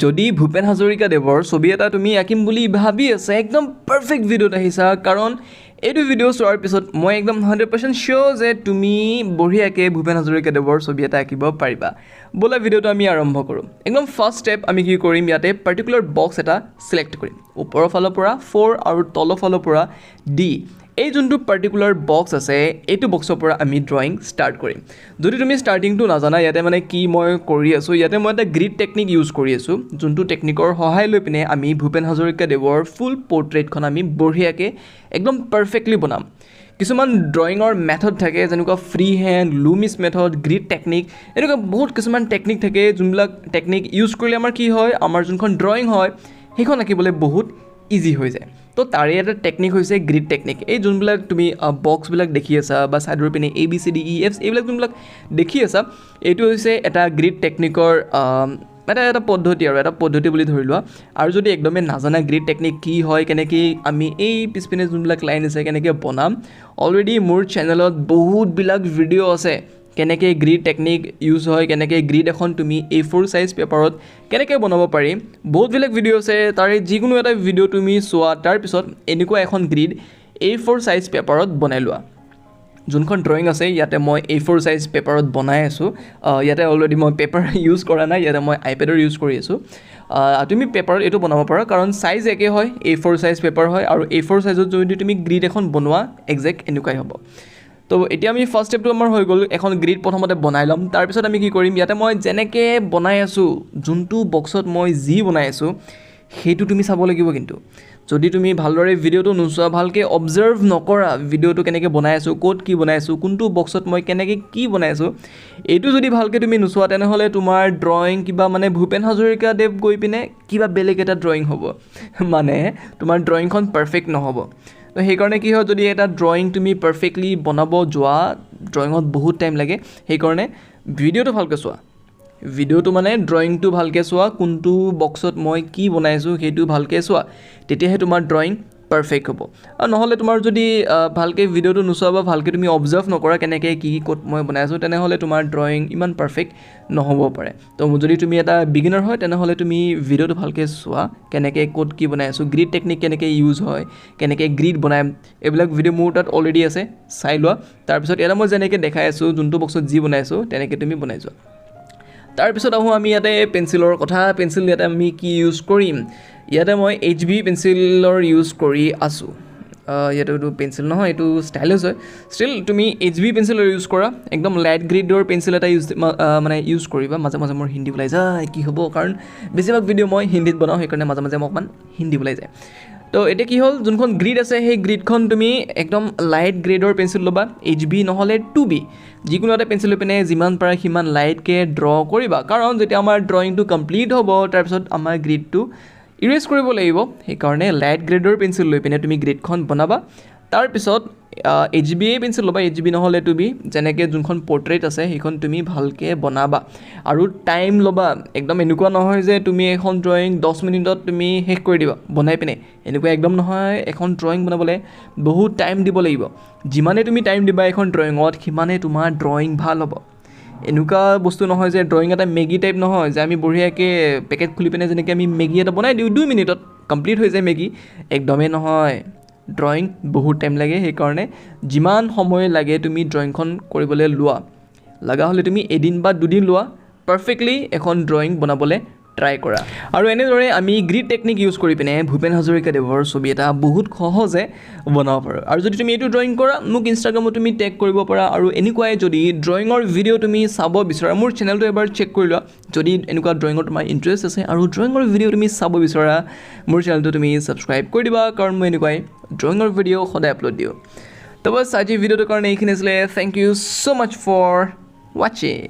যদি ভূপেন হাজৰিকা দেৱৰ ছবি এটা তুমি আঁকিম বুলি ভাবি আছা একদম পাৰফেক্ট ভিডিঅ'ত আহিছা কাৰণ এইটো ভিডিঅ' চোৱাৰ পিছত মই একদম 100% চিয়'ৰ যে তুমি বঢ়িয়াকৈ ভূপেন হাজৰিকা দেৱৰ ছবি এটা আঁকিব পাৰিবা ব'লা ভিডিঅ'টো আমি আৰম্ভ কৰোঁ একদম ফাৰ্ষ্ট ষ্টেপ আমি কি কৰিম ইয়াতে পাৰ্টিকুলাৰ বক্স এটা চিলেক্ট কৰিম ওপৰৰ ফালৰ পৰা 4 আৰু তলৰ ফালৰ পৰা D এই যোনটো পাৰ্টিকুলাৰ বক্স আছে এইটো বক্সৰ পৰা আমি ড্ৰয়িং ষ্টাৰ্ট কৰিম যদি তুমি ষ্টাৰ্টিংটো নাজানা ইয়াতে মানে কি মই কৰি আছোঁ ইয়াতে মই এটা গ্ৰীড টেকনিক ইউজ কৰি আছোঁ যোনটো টেকনিকৰ সহায় লৈ পিনে আমি ভূপেন হাজৰিকা দেৱৰ ফুল পৰ্ট্ৰেইটখন আমি বঢ়িয়াকৈ একদম পাৰফেক্টলি বনাম কিছুমান ড্ৰয়িঙৰ মেথড থাকে যেনেকুৱা free hand Loomis method grid technique এনেকুৱা বহুত কিছুমান টেকনিক থাকে যোনবিলাক টেকনিক ইউজ কৰিলে আমাৰ কি হয় আমাৰ যোনখন ড্ৰয়িং হয় সেইখন আঁকিবলৈ বহুত ইজি হৈ যায় তো তাৰে এটা টেকনিক হৈছে গ্ৰীড টেকনিক এই যোনবিলাক তুমি বক্সবিলাক দেখি আছা বা চাইডৰ পিনে ABCDEF এইবিলাক যোনবিলাক দেখি আছা এইটো হৈছে এটা গ্ৰীড টেকনিকৰ এটা পদ্ধতি আৰু এটা পদ্ধতি বুলি ধৰি লোৱা আৰু যদি একদমেই নাজানা গ্ৰীড টেকনিক কি হয় কেনেকৈ আমি এই পিছপিনে যোনবিলাক লাইন আছে কেনেকৈ বনাম অলৰেডি মোৰ চেনেলত বহুতবিলাক ভিডিঅ' আছে কেনেকৈ গ্ৰীড টেকনিক ইউজ হয় কেনেকৈ গ্ৰীড এখন তুমি A4 সাইজ পেপাৰত কেনেকৈ বনাব পাৰি বহুতবিলাক ভিডিঅ' আছে তাৰে যিকোনো এটা ভিডিঅ' তুমি চোৱা তাৰপিছত এনেকুৱা এখন গ্ৰীড A4 সাইজ পেপাৰত বনাই লোৱা যোনখন ড্ৰয়িং আছে ইয়াতে মই A4 সাইজ পেপাৰত বনাই আছোঁ ইয়াতে অলৰেডি মই পেপাৰ ইউজ কৰা নাই ইয়াতে মই আইপেডৰ ইউজ কৰি আছোঁ তুমি পেপাৰত এইটো বনাব পাৰা কাৰণ সাইজ একে হয় A4 সাইজ পেপাৰ হয় আৰু A4 সাইজত যদি তুমি গ্ৰীড এখন বনোৱা একজেক্ট এনেকুৱাই হ'ব তো এতিয়া আমি ফাৰ্ষ্ট ষ্টেপটো আমাৰ হৈ গ'ল এখন গ্ৰীড প্ৰথমতে বনাই ল'ম তাৰপিছত আমি কি কৰিম ইয়াতে মই যেনেকৈ বনাই আছোঁ যোনটো বক্সত মই যি বনাই আছোঁ সেইটো তুমি চাব লাগিব কিন্তু যদি তুমি ভালদৰে ভিডিঅ'টো নোচোৱা ভালকৈ অবজাৰ্ভ নকৰা ভিডিঅ'টো কেনেকৈ বনাই আছোঁ ক'ত কি বনাই আছোঁ কোনটো বক্সত মই কেনেকৈ কি বনাই আছোঁ এইটো যদি ভালকৈ তুমি নোচোৱা তেনেহ'লে তোমাৰ ড্ৰয়িং কিবা মানে ভূপেন হাজৰিকা দেৱ গৈ পিনে কিবা বেলেগ এটা ড্ৰয়িং হ'ব মানে তোমাৰ ড্ৰয়িংখন পাৰফেক্ট নহ'ব তো সেইকাৰণে কি হয় যদি এটা ড্ৰয়িং তুমি পাৰফেক্টলি বনাব যোৱা ড্ৰয়িঙত বহুত টাইম লাগে সেইকাৰণে ভিডিঅ'টো ভালকৈ চোৱা ভিডিঅ'টো মানে ড্ৰয়িংটো ভালকৈ চোৱা কোনটো বক্সত মই কি বনাইছোঁ সেইটো ভালকৈ চোৱা তেতিয়াহে তোমাৰ ড্ৰয়িং পাৰফেক্ট হ'ব আৰু নহ'লে তোমাৰ যদি ভালকৈ ভিডিঅ'টো নোচোৱা বা ভালকৈ তুমি অবজাৰ্ভ নকৰা কেনেকৈ কি ক'ত মই বনাইছোঁ তেনেহ'লে তোমাৰ ড্ৰয়িং ইমান পাৰফেক্ট নহ'ব পাৰে তো যদি তুমি এটা বিগিনাৰ হয় তেনেহ'লে তুমি ভিডিঅ'টো ভালকৈ চোৱা কেনেকৈ ক'ত কি বনাই আছোঁ গ্ৰীড টেকনিক কেনেকৈ ইউজ হয় কেনেকৈ গ্ৰীড বনাই এইবিলাক ভিডিঅ' মোৰ তাত অলৰেডি আছে চাই লোৱা তাৰপিছত ইয়াতে মই যেনেকৈ দেখাই আছোঁ যোনটো বক্সত যি বনাইছোঁ তেনেকৈ তুমি বনাই যোৱা তাৰপিছত আহোঁ আমি ইয়াতে পেঞ্চিলৰ কথা পেঞ্চিল ইয়াতে আমি কি ইউজ কৰিম ইয়াতে মই HB পেঞ্চিলৰ ইউজ কৰি আছোঁ ইয়াতে এইটো পেঞ্চিল নহয় এইটো ষ্টাইলিছ হয় ষ্টিল তুমি HB পেঞ্চিলৰ ইউজ কৰা একদম লাইট গ্ৰেডৰ পেঞ্চিল এটা ইউজ কৰিবা মাজে মাজে মোৰ হিন্দী ওলাই যায় কি হ'ব কাৰণ বেছিভাগ ভিডিঅ' মই হিন্দীত বনাওঁ সেইকাৰণে মাজে মাজে মোক অকণমান হিন্দী ওলাই যায় তো এতিয়া কি হ'ল যোনখন গ্ৰীড আছে সেই গ্ৰীডখন তুমি একদম লাইট গ্ৰেডৰ পেঞ্চিল ল'বা HB নহ'লে 2B যিকোনো এটা পেঞ্চিল লৈ পিনে যিমান পাৰা সিমান লাইটকৈ ড্ৰ কৰিবা কাৰণ যেতিয়া আমাৰ ড্ৰয়িংটো কমপ্লিট হ'ব তাৰপিছত আমাৰ গ্ৰীডটো ইৰেজ কৰিব লাগিব সেইকাৰণে লাইট গ্ৰেডৰ পেঞ্চিল লৈ পিনে তুমি গ্ৰীডখন বনাবা তাৰপিছত HB পেঞ্চিল ল'বা HB নহ'লে 2B যেনেকৈ যোনখন পৰ্ট্ৰেইট আছে সেইখন তুমি ভালকৈ বনাবা আৰু টাইম ল'বা একদম এনেকুৱা নহয় যে তুমি এখন ড্ৰয়িং 10 মিনিটত তুমি শেষ কৰি দিবা বনাই পিনে এনেকুৱা একদম নহয় এখন ড্ৰয়িং বনাবলৈ বহুত টাইম দিব লাগিব যিমানে তুমি টাইম দিবা এখন ড্ৰয়িঙত সিমানে তোমাৰ ড্ৰয়িং ভাল হ'ব এনেকুৱা বস্তু নহয় যে ড্ৰয়িং এটা মেগী টাইপ নহয় যে আমি বঢ়িয়াকৈ পেকেট খুলি পিনে যেনেকৈ আমি মেগী এটা বনাই দিওঁ 2 মিনিটত কমপ্লিট হৈ যায় মেগী একদমেই নহয় ড্ৰয়িং বহুত টাইম লাগে সেইকাৰণে যিমান সময় লাগে তুমি ড্ৰয়িংখন কৰিবলৈ লোৱা লগা হ'লে তুমি এদিন বা দুদিন লোৱা পাৰফেক্টলি এখন ড্ৰয়িং বনাবলৈ ট্ৰাই কৰা আৰু এনেদৰে আমি গ্ৰীড টেকনিক ইউজ কৰি পিনে ভূপেন হাজৰিকা দেৱৰ ছবি এটা বহুত সহজে বনাব পাৰোঁ আৰু যদি তুমি এইটো ড্ৰয়িং কৰা মোক ইনষ্টাগ্ৰামত তুমি টেগ কৰিব পাৰা আৰু এনেকুৱাই যদি ড্ৰয়িঙৰ ভিডিঅ' তুমি চাব বিচৰা মোৰ চেনেলটো এবাৰ চেক কৰি লোৱা যদি এনেকুৱা ড্ৰয়িঙৰ তোমাৰ ইণ্টাৰেষ্ট আছে আৰু ড্ৰয়িঙৰ ভিডিঅ' তুমি চাব বিচৰা মোৰ চেনেলটো তুমি ছাবস্ক্ৰাইব কৰি দিবা কাৰণ মই এনেকুৱাই ড্ৰয়িঙৰ ভিডিঅ' সদায় আপলোড দিওঁ তো বছ আজি ভিডিঅ'টোৰ কাৰণে এইখিনি আছিলে thank you so' much for ৱাচিং